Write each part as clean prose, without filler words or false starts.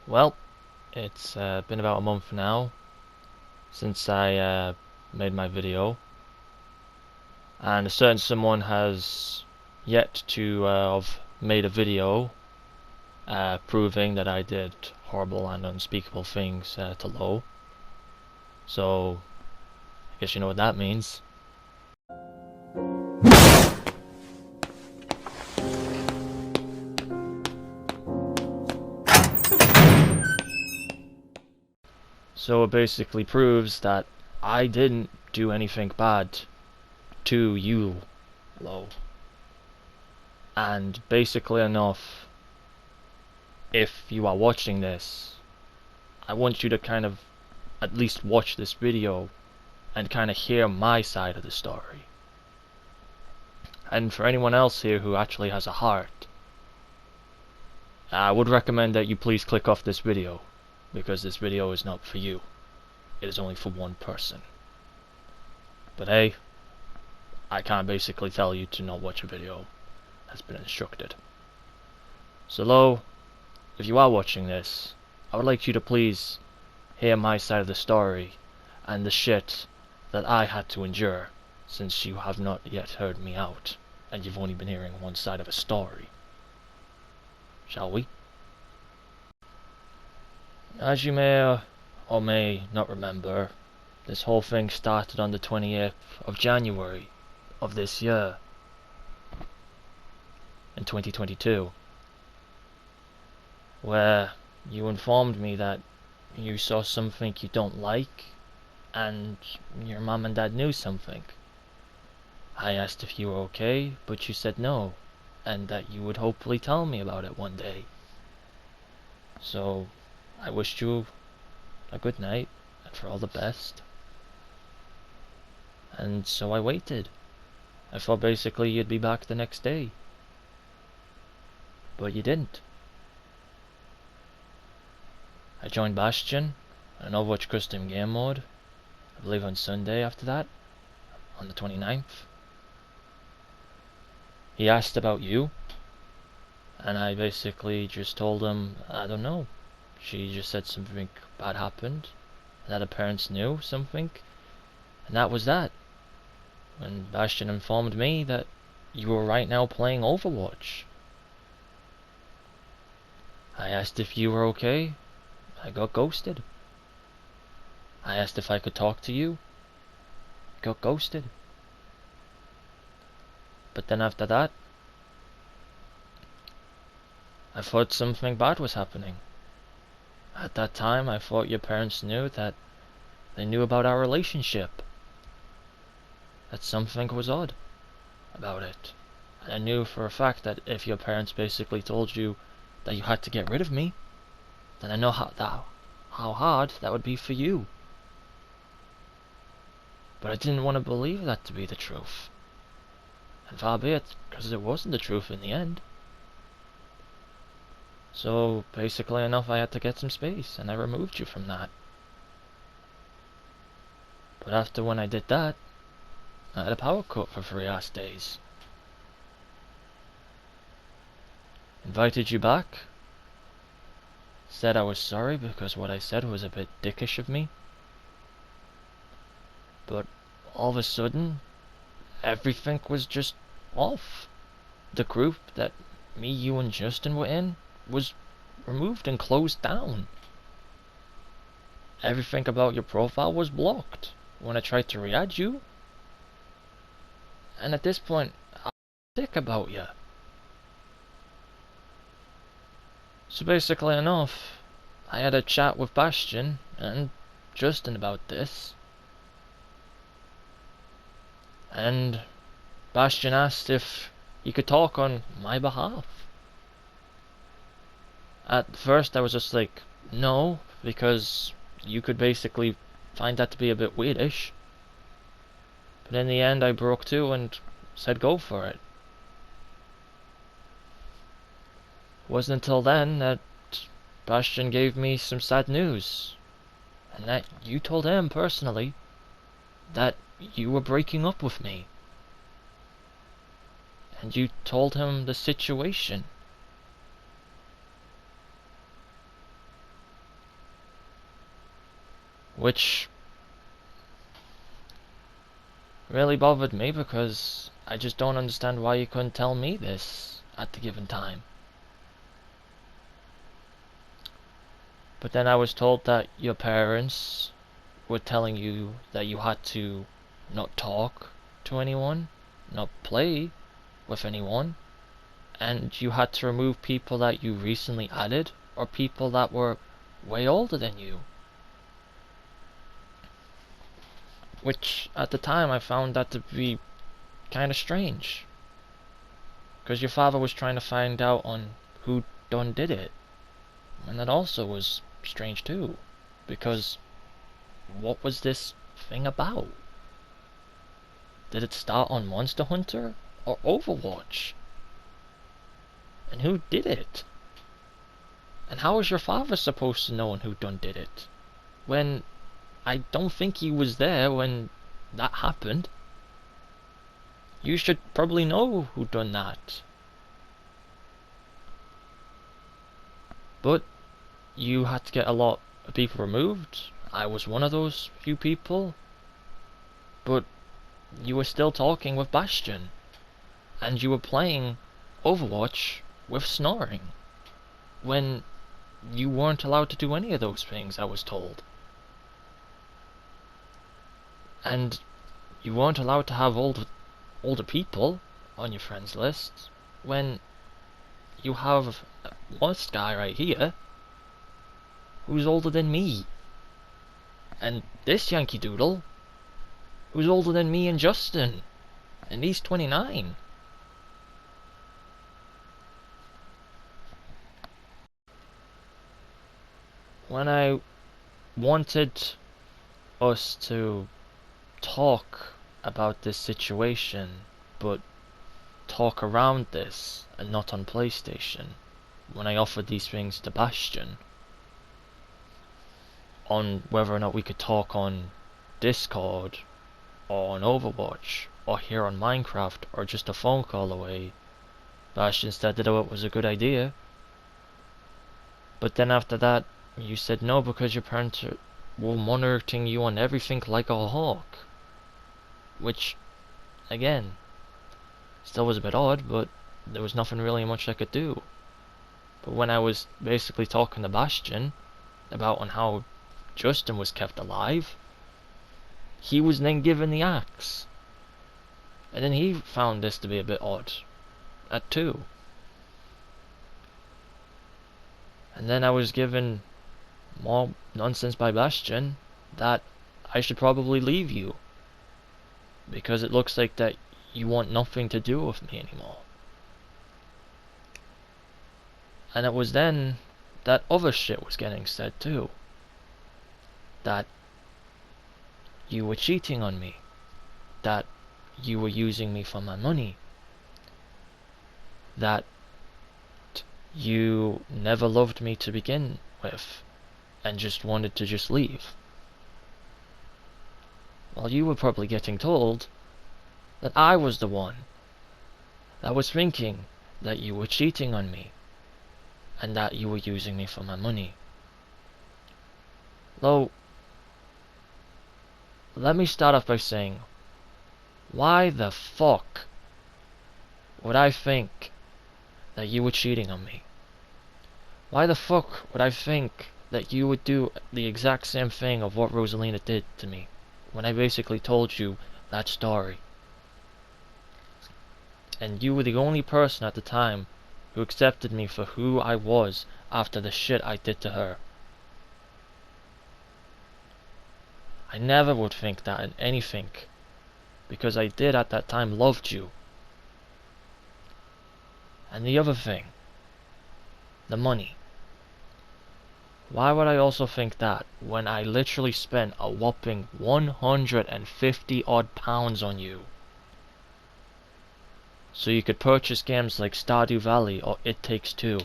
Well, it's been about a month now since I made my video, and a certain someone has yet to have made a video proving that I did horrible and unspeakable things to Lo. So, I guess you know what that means. So it basically proves that I didn't do anything bad to you, Lo. And basically enough, if you are watching this, I want you to kind of at least watch this video and kind of hear my side of the story. And for anyone else here who actually has a heart, I would recommend that you please click off this video, because this video is not for you. It is only for one person. But hey, I can't basically tell you to not watch a video that's been instructed. So Lo, if you are watching this, I would like you to please hear my side of the story and the shit that I had to endure, since you have not yet heard me out and you've only been hearing one side of a story. Shall we? As you may or may not remember, this whole thing started on the 28th of January of this year, in 2022, where you informed me that you saw something you don't like, and your mom and dad knew something. I asked if you were okay, but you said no, and that you would hopefully tell me about it one day. So, I wished you a good night, and for all the best. And so I waited. I thought basically you'd be back the next day. But you didn't. I joined Bastion on Overwatch Custom Game Mode, I believe on Sunday after that, on the 29th. He asked about you, and I basically just told him, I don't know. She just said something bad happened, that her parents knew something, and that was that. When Bastion informed me that you were right now playing Overwatch. I asked if you were okay. I got ghosted. I asked if I could talk to you. Got ghosted. But then after that, I thought something bad was happening. At that time, I thought your parents knew that they knew about our relationship. That something was odd about it. And I knew for a fact that if your parents basically told you that you had to get rid of me, then I know how hard that would be for you. But I didn't want to believe that to be the truth. And far be it, because it wasn't the truth in the end. So, basically enough, I had to get some space, and I removed you from that. But after when I did that, I had a power cut for 3 days. Invited you back. Said I was sorry because what I said was a bit dickish of me. But all of a sudden, everything was just off. The group that me, you, and Justin were in was removed and closed down. Everything about your profile was blocked when I tried to re-add you. And at this point, I'm sick about you. So basically enough, I had a chat with Bastion and Justin about this. And Bastion asked if he could talk on my behalf. At first I was just like, no, because you could basically find that to be a bit weirdish. But in the end I broke too and said go for it. It wasn't until then that Bastion gave me some sad news. And that you told him personally that you were breaking up with me. And you told him the situation. which really bothered me because I just don't understand why you couldn't tell me this at the given time. But then I was told that your parents were telling you that you had to not talk to anyone, not play with anyone, and you had to remove people that you recently added or people that were way older than you. Which, at the time, I found that to be kind of strange. Because your father was trying to find out on who done did it. And that also was strange too. Because what was this thing about? Did it start on Monster Hunter or Overwatch? And who did it? And how is your father supposed to know who done did it? When I don't think he was there when that happened. You should probably know who done that. But you had to get a lot of people removed. I was one of those few people. But you were still talking with Bastion. And you were playing Overwatch with snoring. When you weren't allowed to do any of those things, I was told. And you weren't allowed to have older people on your friends list when you have this guy right here who's older than me. And this Yankee Doodle who's older than me and Justin. And he's 29. When I wanted us to talk about this situation, but talk around this and not on PlayStation, when I offered these things to Bastion, on whether or not we could talk on Discord, or on Overwatch, or here on Minecraft, or just a phone call away, Bastion said that it was a good idea. But then after that, you said no because your parents were monitoring you on everything like a hawk. Which, again, still was a bit odd, but there was nothing really much I could do. But when I was basically talking to Bastion about on how Justin was kept alive, he was then given the axe. And then he found this to be a bit odd, too. And then I was given more nonsense by Bastion that I should probably leave you. Because it looks like that you want nothing to do with me anymore. And it was then that other shit was getting said too. That you were cheating on me. That you were using me for my money. That you never loved me to begin with and just wanted to just leave. Well, you were probably getting told that I was the one that was thinking that you were cheating on me and that you were using me for my money. Though, let me start off by saying, why the fuck would I think that you were cheating on me? Why the fuck would I think that you would do the exact same thing of what Rosalina did to me when I basically told you that story? And you were the only person at the time who accepted me for who I was after the shit I did to her. I never would think that in anything, because I did at that time loved you. And the other thing, the money. Why would I also think that when I literally spent a whopping 150 odd pounds on you? So you could purchase games like Stardew Valley or It Takes Two.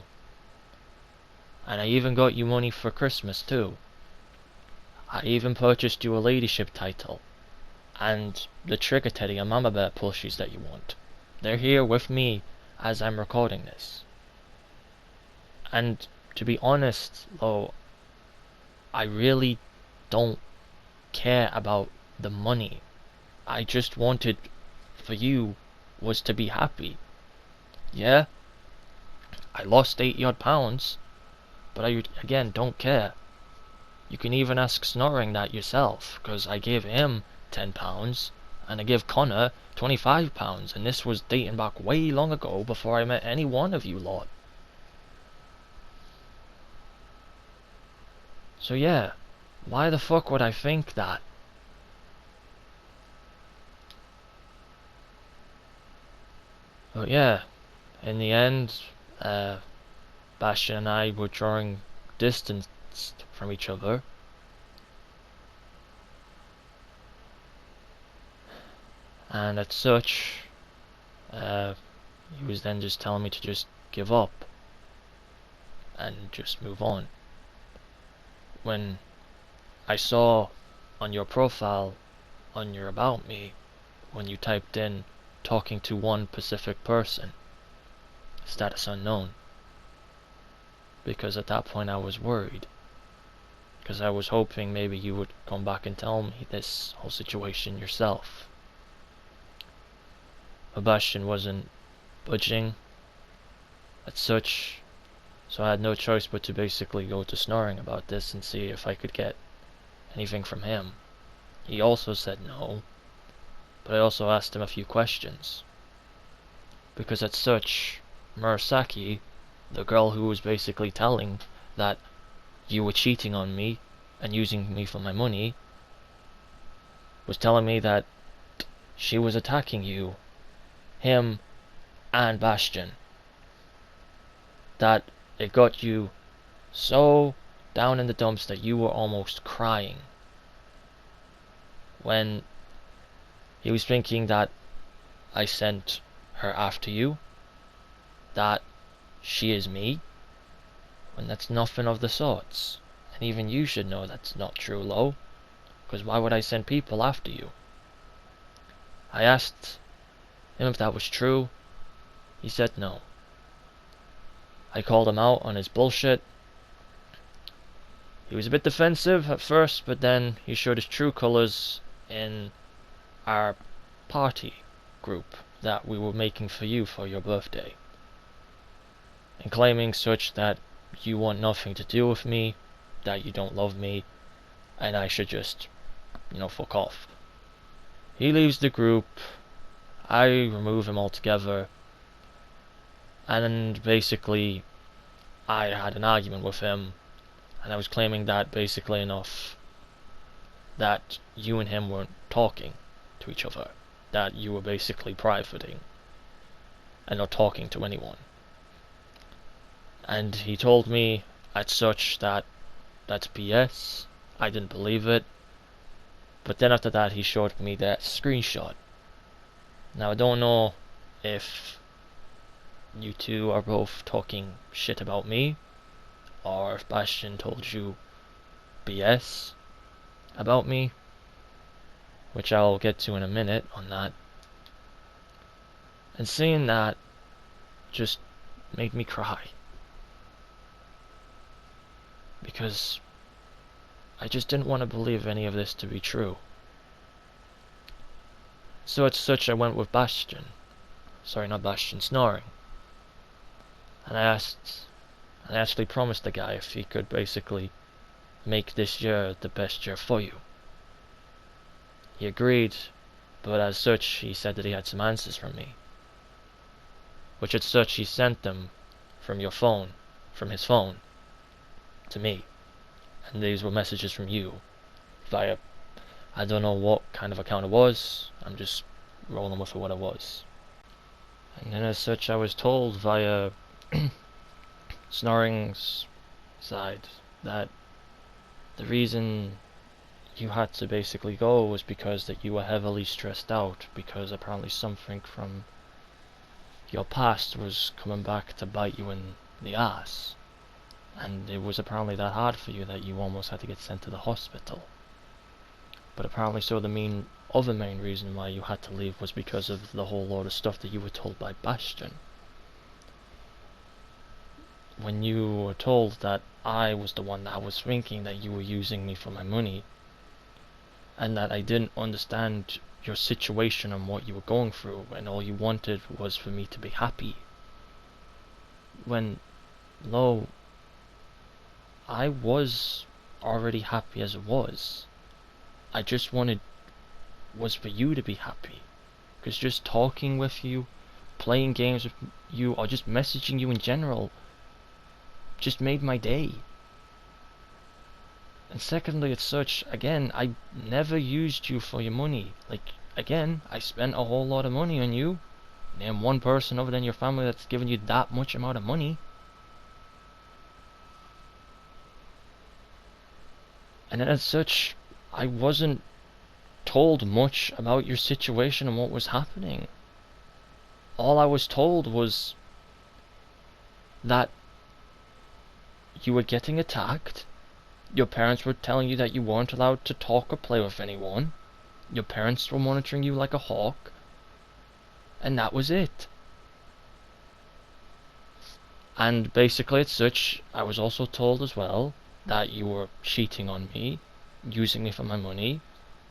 And I even got you money for Christmas too. I even purchased you a ladyship title. And the Trigger Teddy and Mama Bear plushies that you want. They're here with me as I'm recording this. And to be honest, though, I really don't care about the money. I just wanted for you was to be happy. Yeah, I lost 80 odd pounds, but I, again, don't care. You can even ask Snoring that yourself, because I gave him £10, and I gave Connor £25, and this was dating back way long ago before I met any one of you lot. So yeah, why the fuck would I think that? But yeah, in the end, Bastion and I were drawing distance from each other. And as such, he was then just telling me to just give up and just move on. When I saw on your profile, on your About Me, when you typed in talking to one specific person, status unknown, because at that point I was worried, because I was hoping maybe you would come back and tell me this whole situation yourself. But Bastion wasn't budging as such, so I had no choice but to basically go to Snoring about this and see if I could get anything from him. He also said no, but I also asked him a few questions. Because as such, Murasaki, the girl who was basically telling that you were cheating on me and using me for my money, was telling me that she was attacking you, him, and Bastion. That it got you so down in the dumps that you were almost crying. When he was thinking that I sent her after you, that she is me, when that's nothing of the sorts. And even you should know that's not true, Lo, because why would I send people after you? I asked him if that was true. He said no. I called him out on his bullshit. He was a bit defensive at first, but then he showed his true colors in our party group that we were making for you for your birthday, and claiming such that you want nothing to do with me, that you don't love me, and I should just, fuck off. He leaves the group, I remove him altogether, and basically I had an argument with him, and I was claiming that basically enough that you and him weren't talking to each other, that you were basically privating and not talking to anyone. And he told me as such that that's BS. I didn't believe it. But then after that he showed me that screenshot. Now I don't know if you two are both talking shit about me, or if Bastion told you BS about me, which I'll get to in a minute on that. And seeing that just made me cry, because I just didn't want to believe any of this to be true. So as such I went with Bastion. Sorry, not Bastion, Snoring. And I actually promised the guy if he could basically make this year the best year for you. He agreed, but as such he said that he had some answers from me, which as such he sent them from your phone, from his phone, to me. And these were messages from you via, I don't know what kind of account it was, I'm just rolling with it what it was. And then as such I was told via Snoring's side that the reason you had to basically go was because that you were heavily stressed out, because apparently something from your past was coming back to bite you in the ass, and it was apparently that hard for you that you almost had to get sent to the hospital. But apparently so the other main reason why you had to leave was because of the whole load of stuff that you were told by Bastion. When you were told that I was the one that was thinking that you were using me for my money, and that I didn't understand your situation and what you were going through, and all you wanted was for me to be happy. When, Lo, I was already happy as it was. I just wanted was for you to be happy. Because just talking with you, playing games with you, or just messaging you in general, just made my day. And secondly, it's such, again, I never used you for your money. Like, again, I spent a whole lot of money on you. Name one person other than your family that's given you that much amount of money. And as such, I wasn't told much about your situation and what was happening. All I was told was that you were getting attacked. Your parents were telling you that you weren't allowed to talk or play with anyone. Your parents were monitoring you like a hawk. And that was it. And basically as such, I was also told as well that you were cheating on me, using me for my money.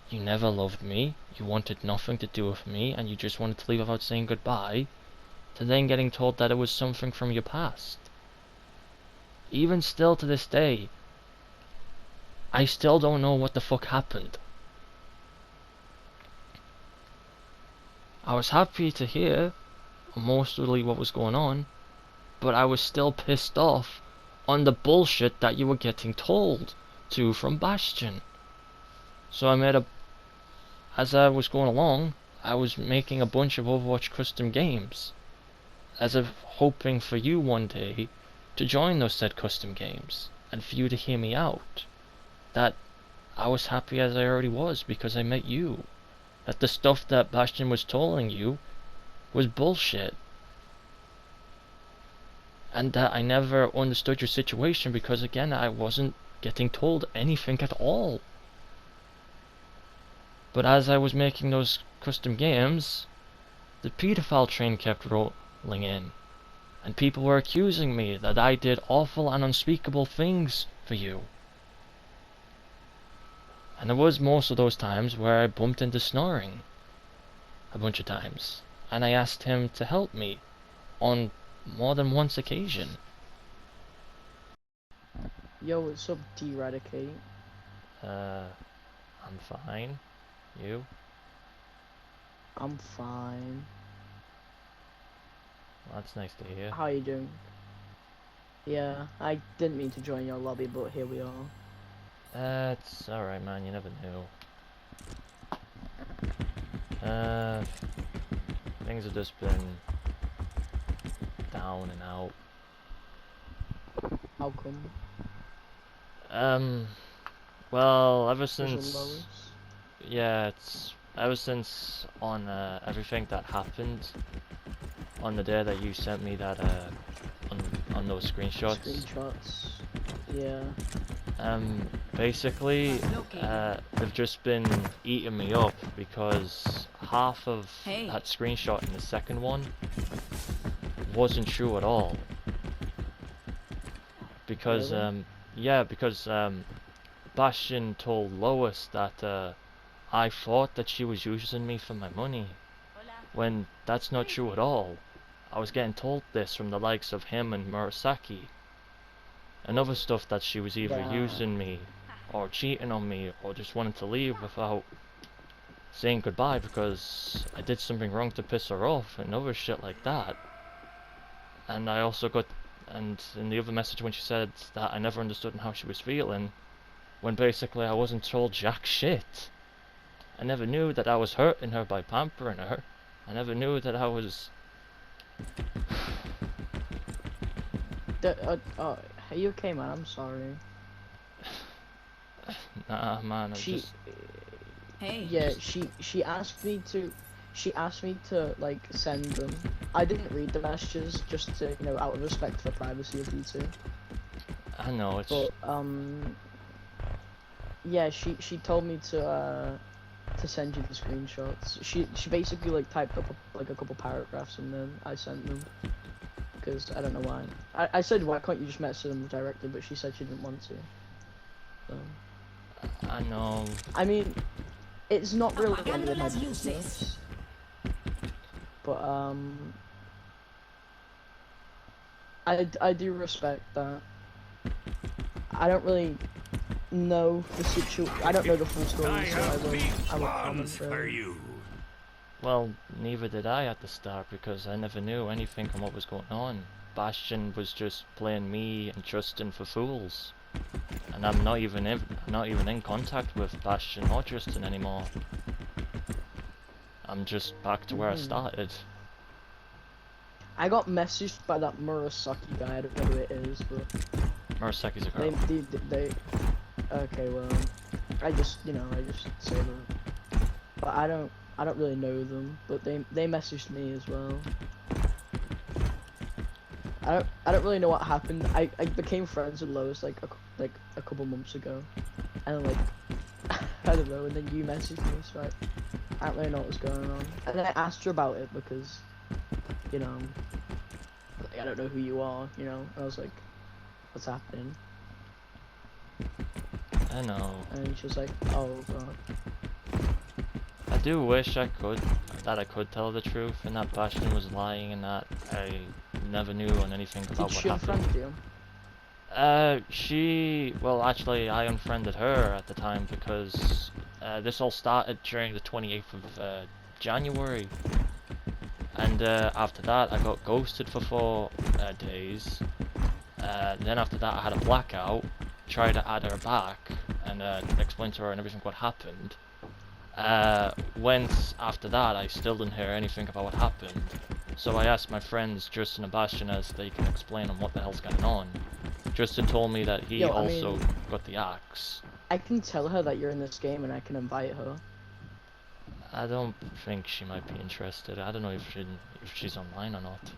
You never loved me, you wanted nothing to do with me, and you just wanted to leave without saying goodbye, to then getting told that it was something from your past. Even still to this day, I still don't know what the fuck happened. I was happy to hear mostly what was going on, but I was still pissed off on the bullshit that you were getting told to from Bastion. So as I was going along, I was making a bunch of Overwatch custom games, as if hoping for you one day to join those said custom games, and for you to hear me out. That I was happy as I already was because I met you. That the stuff that Bastion was telling you was bullshit. And that I never understood your situation because, again, I wasn't getting told anything at all. But as I was making those custom games, the pedophile train kept rolling in. And people were accusing me that I did awful and unspeakable things for you. And there was most of those times where I bumped into Snoring. A bunch of times. And I asked him to help me. On more than once occasion. Yo, what's up, D-Radicate? I'm fine. You? I'm fine. Well, that's nice to hear. How you doing? Yeah, I didn't mean to join your lobby, but here we are. It's alright, man, you never knew. Things have just been down and out. How come? Well, ever Special since... Lois? Yeah, it's... Ever since on, everything that happened on the day that you sent me that, on those screenshots. Screenshots. Yeah. Basically, they've just been eating me up because half of that screenshot in the second one wasn't true at all. Because, Really? yeah, because, Bastion told Lois that, I thought that she was using me for my money, when that's not true at all. I was getting told this from the likes of him and Murasaki, and other stuff that she was either using me, or cheating on me, or just wanting to leave without saying goodbye because I did something wrong to piss her off, and other shit like that. And I also got, and in the other message when she said that I never understood how she was feeling, when basically I wasn't told jack shit. I never knew that I was hurting her by pampering her. I never knew that I was... Are you okay, man? I'm sorry. Nah, man, Yeah, she asked me to... She asked me to, like, send them. I didn't read the messages, just to, you know, out of respect for the privacy of you two. I know, it's... But, yeah, she told me to send you the screenshots. She basically, like, typed up, like, a couple paragraphs and then I sent them. Because I don't know why. I said, why can't you just message them directly, but she said she didn't want to. So. I know. I mean, it's not really any of my Ambulance business. But I do respect that. I don't really know the I don't know the full story, so I won't comment really. you. Well, neither did I at the start because I never knew anything on what was going on. Bastion was just playing me and Justin for fools, and I'm not even in contact with Bastion or Justin anymore. I'm just back to where I started. I got messaged by that Murasaki guy. I don't know who it is, but Murasaki's a girl. they okay, well, I just say that, but I don't really know them, but they messaged me as well. I don't really know what happened. I became friends with Lois like a couple months ago, and like I don't know, and then you messaged me, so I don't really know what was going on. And then I asked her about it because, you know, like, I don't know who you are, you know. And I was like, what's happening? I know. And she was like, oh god. I do wish I could tell the truth and that Bastion was lying and that I never knew on anything about Did what she happened. unfriend you? Well, actually, I unfriended her at the time because this all started during the 28th of January. And after that, I got ghosted for 4 days. Then after that, I had a blackout, tried to add her back, and explain to her and everything what happened. Once after that, I still didn't hear anything about what happened. So I asked my friends Justin and Bastion as they can explain on what the hell's going on. Justin told me that he also got the axe. I can tell her that you're in this game and I can invite her. I don't think she might be interested. I don't know if she's online or not.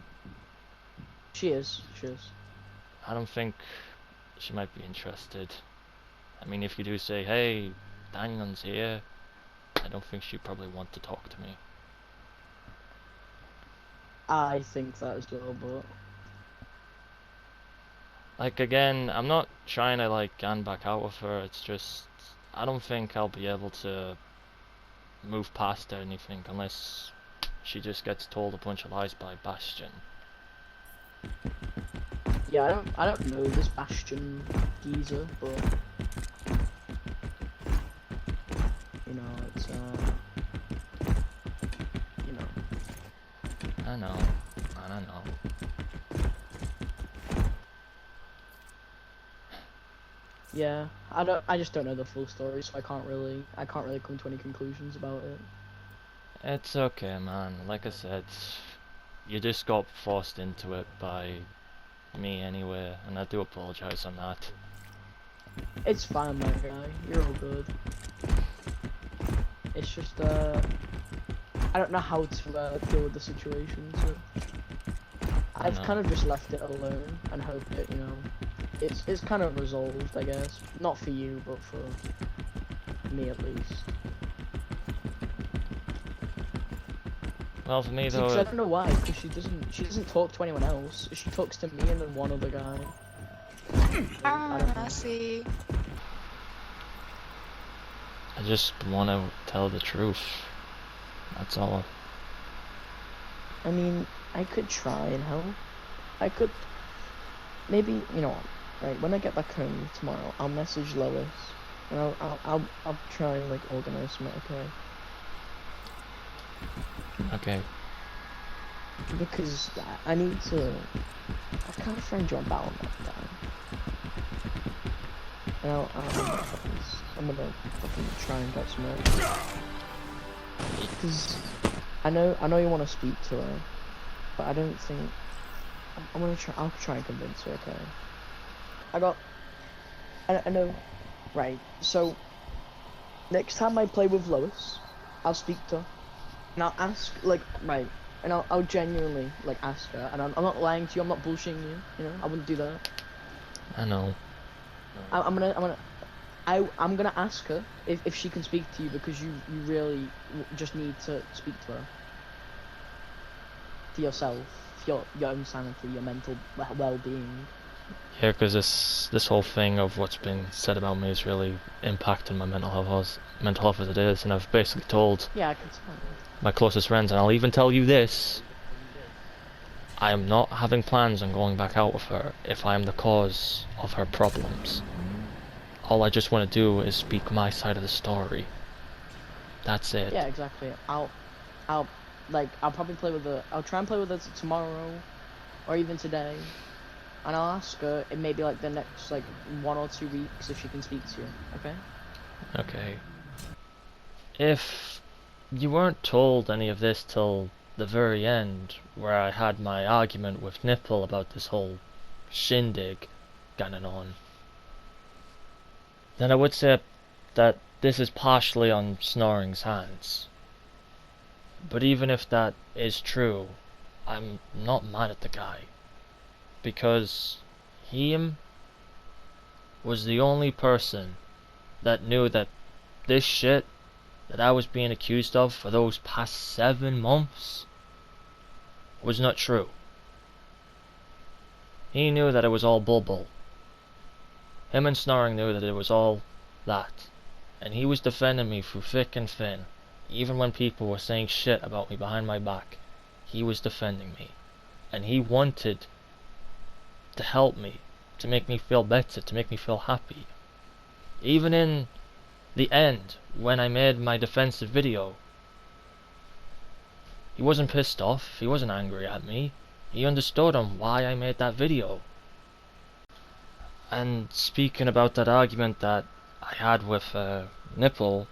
She is. I don't think she might be interested. I mean, if you do say, hey, Daniel's here, I don't think she'd probably want to talk to me. I think that as well, but like, again, I'm not trying to like gang back out with her, it's just I don't think I'll be able to move past anything unless she just gets told a bunch of lies by Bastion. yeah, I don't know this Bastion geezer, but you know, it's you know. I know. Yeah, I just don't know the full story, so I can't really come to any conclusions about it. It's okay, man. Like I said, you just got forced into it by me anyway, and I do apologize on that. It's fine, my guy. You're all good. It's just I don't know how to deal with the situation, so I've kind of just left it alone and hope that, you know, it's kind of resolved, I guess. Not for you, but for me at least. Well, for me though, I don't know why, because she doesn't talk to anyone else. She talks to me and then one other guy. I see. I just want to tell the truth. That's all. I mean, I could try and help. I could maybe, you know, right, when I get back home tomorrow, I'll message Lois and I'll try and like organize something, okay? Okay. Because I need to. I can't friend you on Battle.net, Dan. And I'm gonna fucking try and get some more. Because I know you want to speak to her, but I don't think I'm gonna try. I'll try and convince her. Okay. I know. Right. So next time I play with Lois, I'll speak to her, and I'll ask right. And I'll genuinely like ask her, and I'm not lying to you. I'm not bullshitting you. You know, I wouldn't do that. I know. I'm gonna ask her if she can speak to you, because you really just need to speak to her for yourself, for your own sanity, your mental well-being. Yeah, because this whole thing of what's been said about me is really impacting my mental health as it is, and I've basically told Yeah, I can tell. my closest friends, and I'll even tell you this: I am not having plans on going back out with her if I am the cause of her problems. All I just want to do is speak my side of the story. That's it. Yeah, exactly. I'll, I'll probably play with her. I'll try and play with her tomorrow, or even today, and I'll ask her in maybe like the next like 1 or 2 weeks if she can speak to you. Okay? Okay. If you weren't told any of this till the very end, where I had my argument with Nipple about this whole shindig going on, then I would say that this is partially on Snoring's hands. But even if that is true, I'm not mad at the guy. Because he was the only person that knew that this shit that I was being accused of for those past 7 months was not true. He knew that it was all bull. Him and Snoring knew that it was all that. And he was defending me through thick and thin. Even when people were saying shit about me behind my back, he was defending me. And he wanted to help me, to make me feel better, to make me feel happy. Even in the end, when I made my defensive video, he wasn't pissed off, he wasn't angry at me. He understood on why I made that video. And speaking about that argument that I had with Nipple,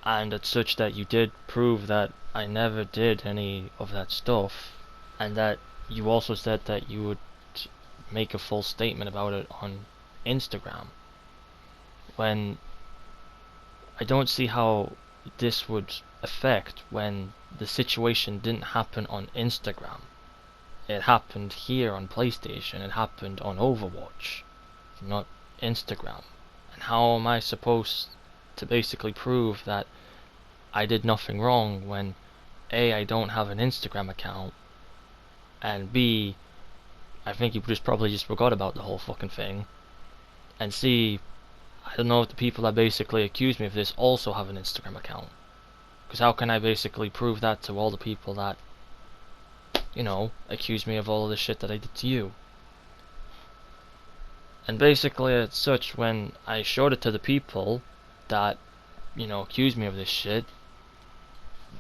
and it's such that you did prove that I never did any of that stuff, and that you also said that you would make a full statement about it on Instagram, when I don't see how this would affect when the situation didn't happen on Instagram. It happened here on PlayStation, it happened on Overwatch, not Instagram. And how am I supposed to basically prove that I did nothing wrong when A, I don't have an Instagram account, and B, I think you probably just forgot about the whole fucking thing, and C, I don't know if the people that basically accuse me of this also have an Instagram account. Because how can I basically prove that to all the people that, you know, accuse me of all of the shit that I did to you? And basically, as such, when I showed it to the people that, you know, accused me of this shit,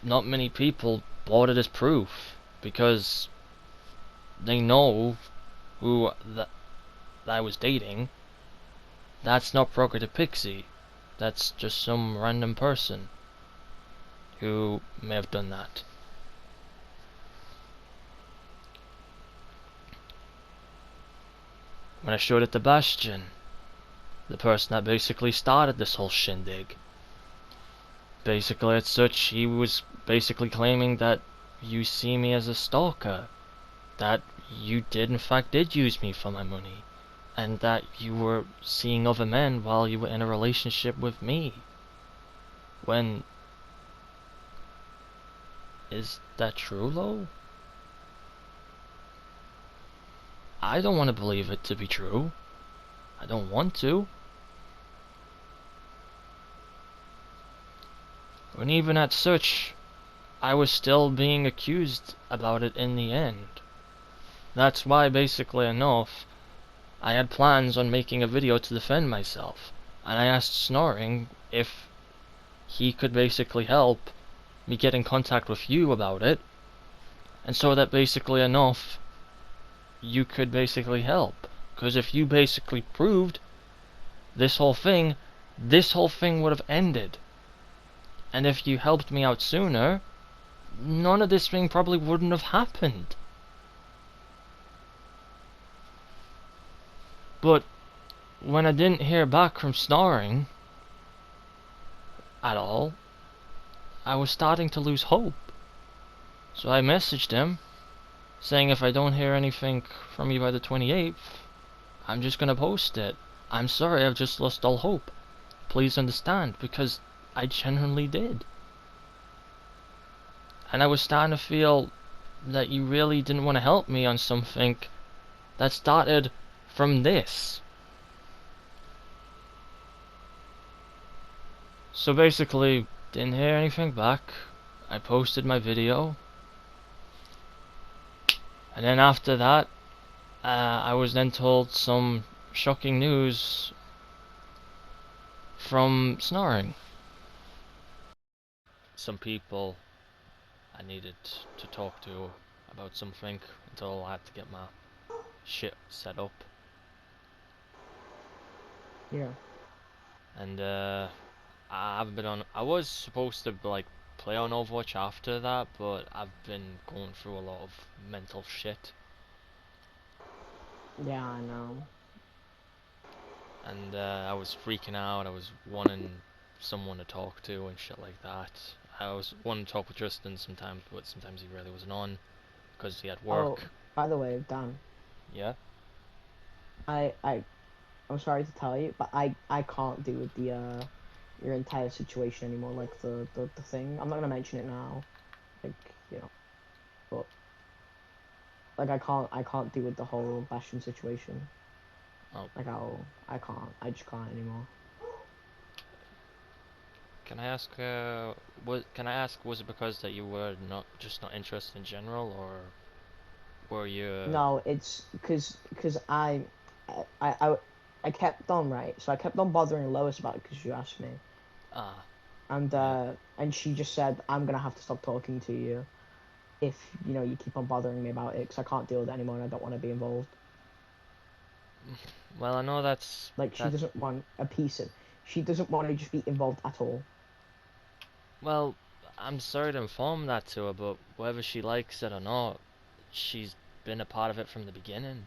not many people bought it as proof. Because they know who that I was dating. That's not Progressive Pixie. That's just some random person who may have done that. When I showed it to Bastion, the person that basically started this whole shindig, basically as such, he was basically claiming that you see me as a stalker, that you in fact did use me for my money, and that you were seeing other men while you were in a relationship with me. When... Is that true, Lo? I don't want to believe it to be true. I don't want to. And even at such, I was still being accused about it in the end. That's why, basically enough, I had plans on making a video to defend myself. And I asked Snoring if he could basically help me get in contact with you about it. And so that basically enough, you could basically help. Because if you basically proved this whole thing would have ended. And if you helped me out sooner, none of this thing probably wouldn't have happened. But when I didn't hear back from Snoring at all, I was starting to lose hope. So I messaged him, saying if I don't hear anything from you by the 28th, I'm just gonna post it. I'm sorry, I've just lost all hope. Please understand, because I genuinely did. And I was starting to feel that you really didn't want to help me on something that started from this. So basically, didn't hear anything back. I posted my video, and then after that, I was then told some shocking news from snoring. Some people I needed to talk to about something until I had to get my shit set up. Yeah. And I haven't been on. I was supposed to like play on Overwatch after that, but I've been going through a lot of mental shit. Yeah, I know. And I was freaking out. I was wanting someone to talk to and shit like that. I was wanting to talk with Tristan sometimes, but sometimes he really wasn't on because he had Oh, work. by the way, Dan, Yeah. I, I, I'm sorry to tell you, but I can't deal with the your entire situation anymore. Like the thing. I'm not gonna mention it now. Like, you know, but like I can't deal with the whole Bastion situation. Oh, Like I just can't anymore. can I ask? Was it because that you were not interested in general, or were you? No, it's because I, I I kept on, right. So I kept on bothering Lois about it because you asked me, Ah, yeah. and she just said I'm gonna have to stop talking to you if you keep on bothering me about it because I can't deal with it anymore and I don't want to be involved. Well, I know Like she that. doesn't want a piece of, she doesn't want to just be involved at all. Well, I'm sorry to inform that to her, but whether she likes it or not, she's been a part of it from the beginning.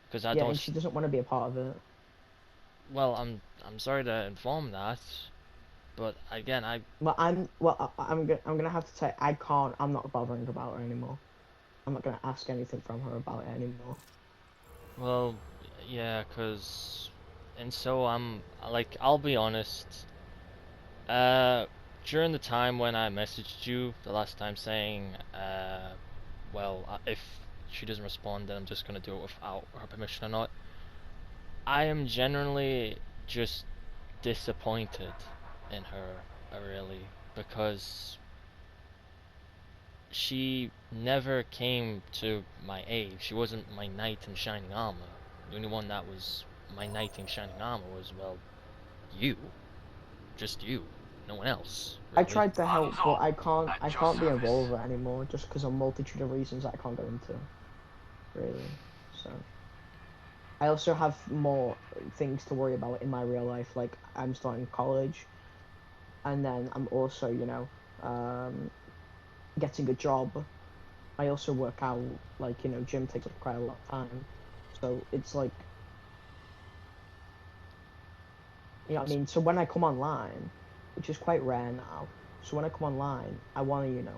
Because I Yeah, don't. and she doesn't want to be a part of it. Well, I'm sorry to inform that, but again, But I'm gonna have to say I can't. I'm not bothering about her anymore. I'm not gonna ask anything from her about it anymore. well, yeah, and so I'm like, I'll be honest. Uh, During the time when I messaged you the last time saying, well, if she doesn't respond, then I'm just gonna do it without her permission or not. I am generally just disappointed in her, really, because she never came to my aid. She wasn't my knight in shining armor. The only one that was my knight in shining armor was, well, you. Just you. No one else, I really. tried to help, but I can't be involved with it anymore just because of a multitude of reasons that I can't go into. Really. So I also have more things to worry about in my real life. Like I'm starting college, and then I'm also getting a job. I also work out, like, gym takes up quite a lot of time. So it's like, what I mean? So when I come online, which is quite rare now, so when I come online, I want to,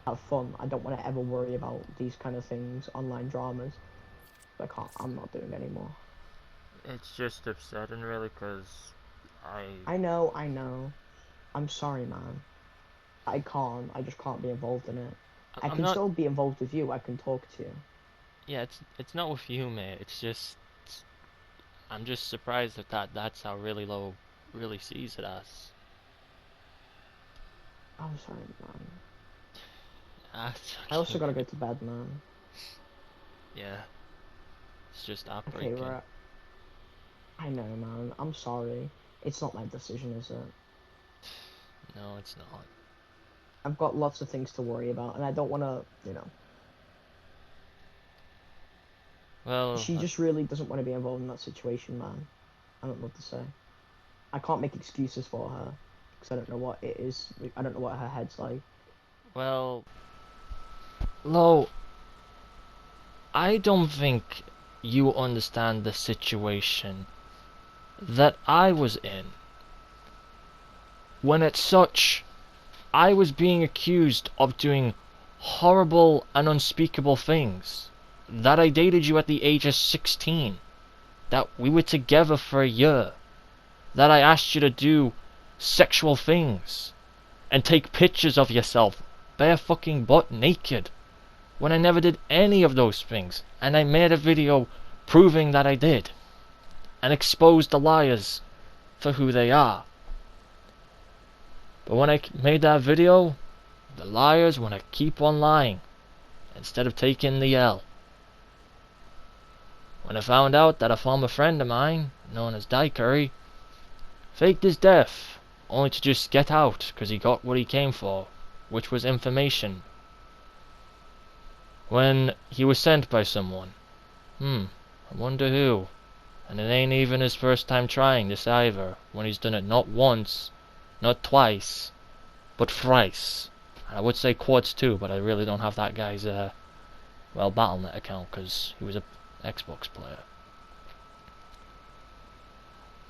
have fun. I don't want to ever worry about these kind of things, online dramas. I'm not doing anymore. It's just upsetting, really, because I. I know. I'm sorry, man. I just can't be involved in it. I I'm can not. still be involved with you. I can talk to you. Yeah, it's not with you, mate. It's just. I'm just surprised that's how really low really sees it as. I'm sorry, man. That's I also okay. gotta go to bed, man. Yeah, it's just Okay, heartbreaking. right. I know, man. I'm sorry. It's not my decision, is it? No, it's not. I've got lots of things to worry about, and I don't want to. Well, She just really doesn't want to be involved in that situation, man. I don't know what to say. I can't make excuses for her because I don't know what it is. I don't know what her head's like. well, Lo, I don't think you understand the situation that I was in. When it's such, I was being accused of doing horrible and unspeakable things. That I dated you at the age of 16. That we were together for a year. That I asked you to do sexual things and take pictures of yourself bare fucking butt naked. when I never did any of those things, and I made a video proving that I did, and exposed the liars for who they are. But when I made that video, the liars want to keep on lying instead of taking the L. When I found out that a former friend of mine, known as Die Curry, faked his death only to just get out because he got what he came for, which was information. When he was sent by someone. I wonder who. And it ain't even his first time trying this either, when he's done it not once, not twice, but thrice. And I would say quads too, but I really don't have that guy's, Battle.net account, because he was a Xbox player.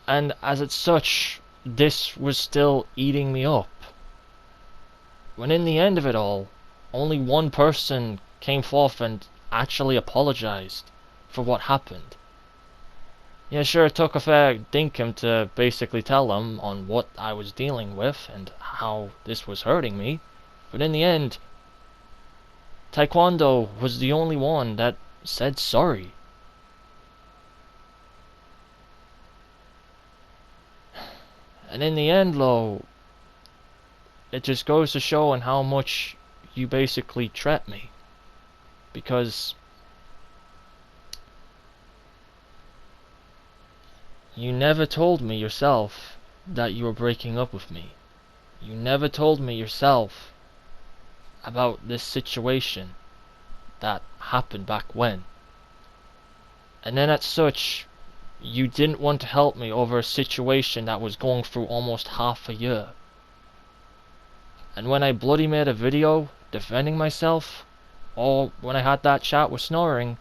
And as it's such, this was still eating me up. When in the end of it all, only one person came forth and actually apologized for what happened. Yeah, sure, it took a fair dinkum to basically tell them on what I was dealing with and how this was hurting me, but in the end, Taekwondo was the only one that said sorry. And in the end, though, it just goes to show on how much you basically treat me. Because you never told me yourself that you were breaking up with me. You never told me yourself about this situation that happened back when. And then as such, you didn't want to help me over a situation that was going through almost half a year. And when I bloody made a video defending myself, or when I had that chat with Snoring,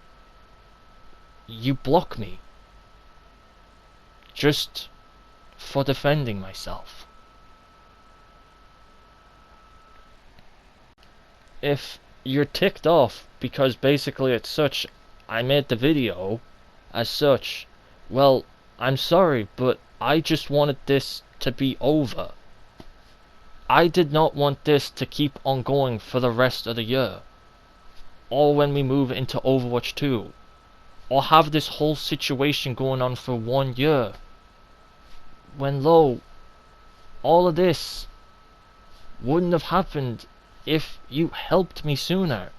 you block me. Just for defending myself. If you're ticked off because basically it's such, I made the video as such, well, I'm sorry, but I just wanted this to be over. I did not want this to keep on going for the rest of the year, or when we move into Overwatch 2, or have this whole situation going on for 1 year. When lo, all of this wouldn't have happened if you helped me sooner.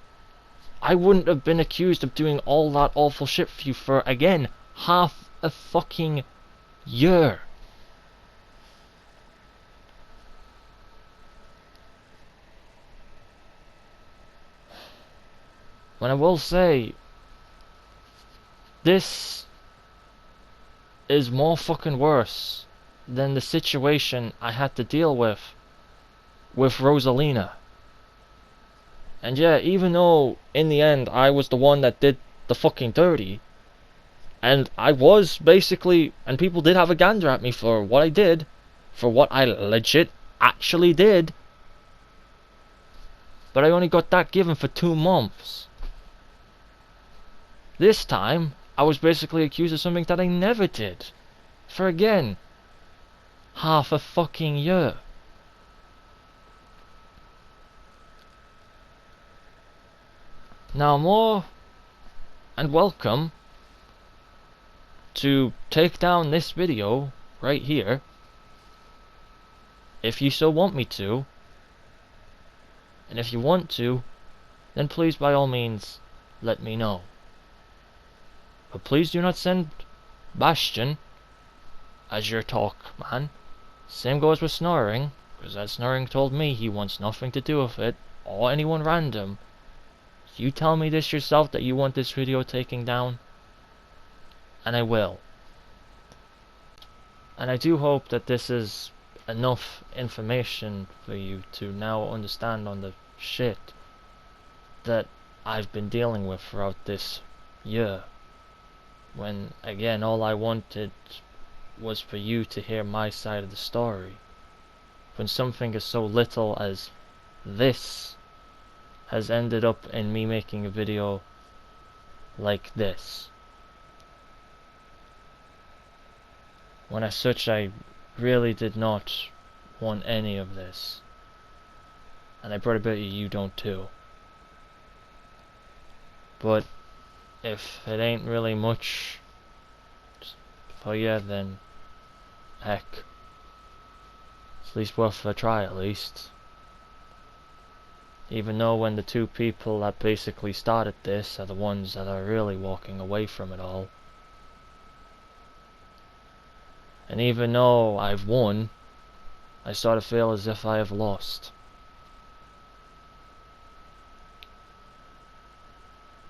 I wouldn't have been accused of doing all that awful shit for you for, again, half a fucking year. When I will say, this is more fucking worse than the situation I had to deal with Rosalina. And yeah, even though in the end I was the one that did the fucking dirty, and I was basically, and people did have a gander at me for what I did, for what I legit actually did, but I only got that given for 2 months. This time, I was basically accused of something that I never did, for again, half a fucking year. Now more and welcome to take down this video right here, if you so want me to, and if you want to, then please by all means let me know. But please do not send Bastion as your talk man. Same goes with Snoring, because as Snoring told me, he wants nothing to do with it, or anyone random. You tell me this yourself that you want this video taken down, and I will. And I do hope that this is enough information for you to now understand on the shit that I've been dealing with throughout this year. When, again, all I wanted was for you to hear my side of the story. When something as so little as this has ended up in me making a video like this. When as such I really did not want any of this. And I bet you don't too. But if it ain't really much for you, then heck, it's at least worth a try at least. Even though when the two people that basically started this are the ones that are really walking away from it all. And even though I've won, I sort of feel as if I have lost.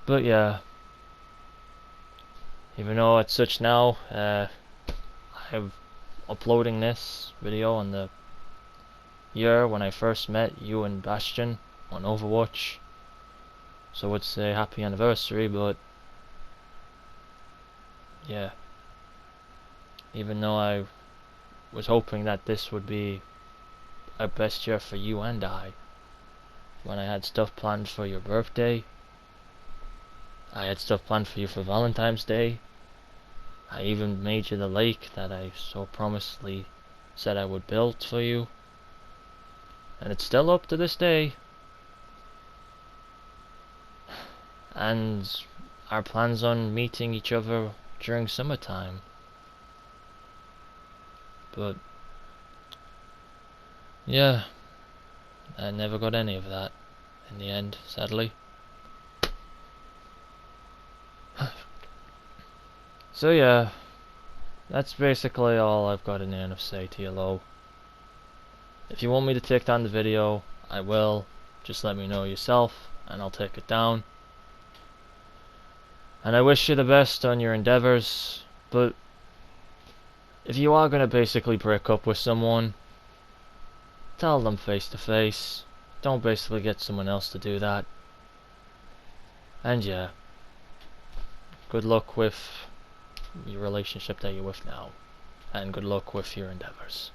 But yeah, even though it's such now, I'm uploading this video on the year when I first met you and Bastion on Overwatch. So I would say happy anniversary, but yeah. Even though I was hoping that this would be a best year for you and I. When I had stuff planned for your birthday. I had stuff planned for you for Valentine's Day. I even made you the lake that I so promisely said I would build for you. And it's still up to this day. And our plans on meeting each other during summertime. But yeah, I never got any of that in the end, sadly. So yeah, that's basically all I've got in the end to say to you, Lo. If you want me to take down the video, I will. Just let me know yourself, and I'll take it down. And I wish you the best on your endeavors, but if you are going to basically break up with someone, tell them face to face. Don't basically get someone else to do that. And yeah, good luck with your relationship that you're with now, and good luck with your endeavors.